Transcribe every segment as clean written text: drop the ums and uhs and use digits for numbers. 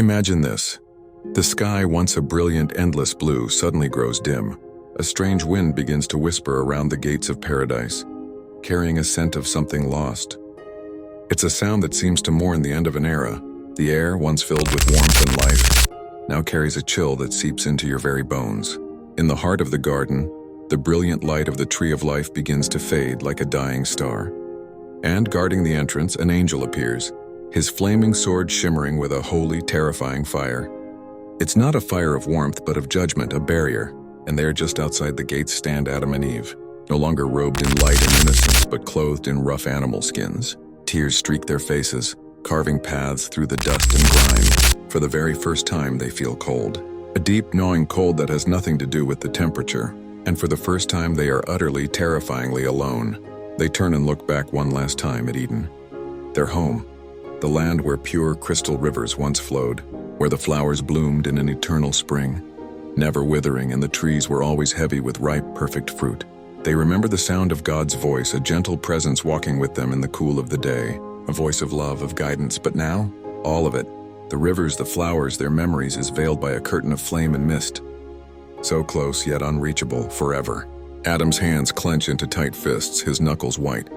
Imagine this. The sky, once a brilliant, endless blue, suddenly grows dim. A strange wind begins to whisper around the gates of paradise, carrying a scent of something lost. It's a sound that seems to mourn the end of an era. The air, once filled with warmth and life, now carries a chill that seeps into your very bones. In the heart of the garden, the brilliant light of the tree of life begins to fade like a dying star. And guarding the entrance, an angel appears, his flaming sword shimmering with a holy, terrifying fire. It's not a fire of warmth, but of judgment, a barrier. And there, just outside the gates, stand Adam and Eve, no longer robed in light and innocence, but clothed in rough animal skins. Tears streak their faces, carving paths through the dust and grime. For the very first time, they feel cold. A deep, gnawing cold that has nothing to do with the temperature. And for the first time, they are utterly, terrifyingly alone. They turn and look back one last time at Eden. Their home, the land where pure crystal rivers once flowed, where the flowers bloomed in an eternal spring, never withering, and the trees were always heavy with ripe, perfect fruit. They remember the sound of God's voice, a gentle presence walking with them in the cool of the day, a voice of love, of guidance. But now, all of it, the rivers, the flowers, their memories, is veiled by a curtain of flame and mist. So close, yet unreachable, forever. Adam's hands clench into tight fists, his knuckles white.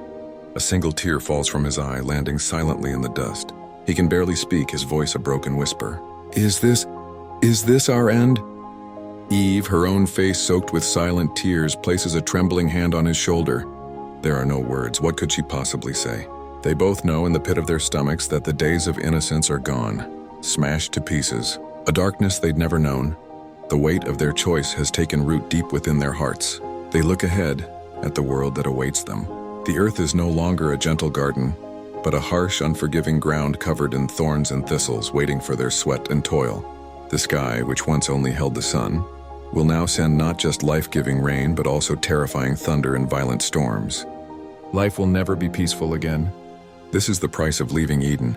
A single tear falls from his eye, landing silently in the dust. He can barely speak, his voice a broken whisper. Is this our end? Eve, her own face soaked with silent tears, places a trembling hand on his shoulder. There are no words. What could she possibly say? They both know in the pit of their stomachs that the days of innocence are gone, smashed to pieces. A darkness they'd never known. The weight of their choice has taken root deep within their hearts. They look ahead at the world that awaits them. The earth is no longer a gentle garden, but a harsh, unforgiving ground covered in thorns and thistles waiting for their sweat and toil. The sky, which once only held the sun, will now send not just life-giving rain, but also terrifying thunder and violent storms. Life will never be peaceful again. This is the price of leaving Eden,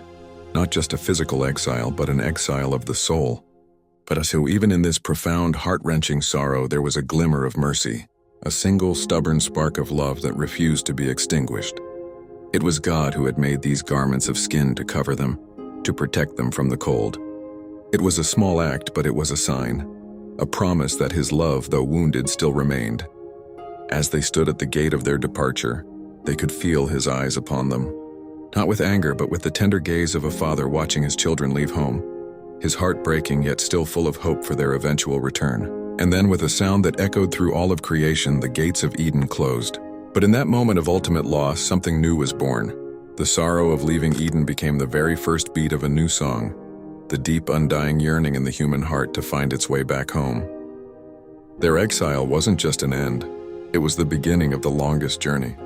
not just a physical exile, but an exile of the soul. But so even in this profound, heart-wrenching sorrow, there was a glimmer of mercy, a single stubborn spark of love that refused to be extinguished. It was God who had made these garments of skin to cover them, to protect them from the cold. It was a small act, but it was a sign, a promise that his love, though wounded, still remained. As they stood at the gate of their departure, they could feel his eyes upon them, not with anger, but with the tender gaze of a father watching his children leave home, his heart breaking yet still full of hope for their eventual return. And then, with a sound that echoed through all of creation, the gates of Eden closed. But in that moment of ultimate loss, something new was born. The sorrow of leaving Eden became the very first beat of a new song, the deep, undying yearning in the human heart to find its way back home. Their exile wasn't just an end, it was the beginning of the longest journey.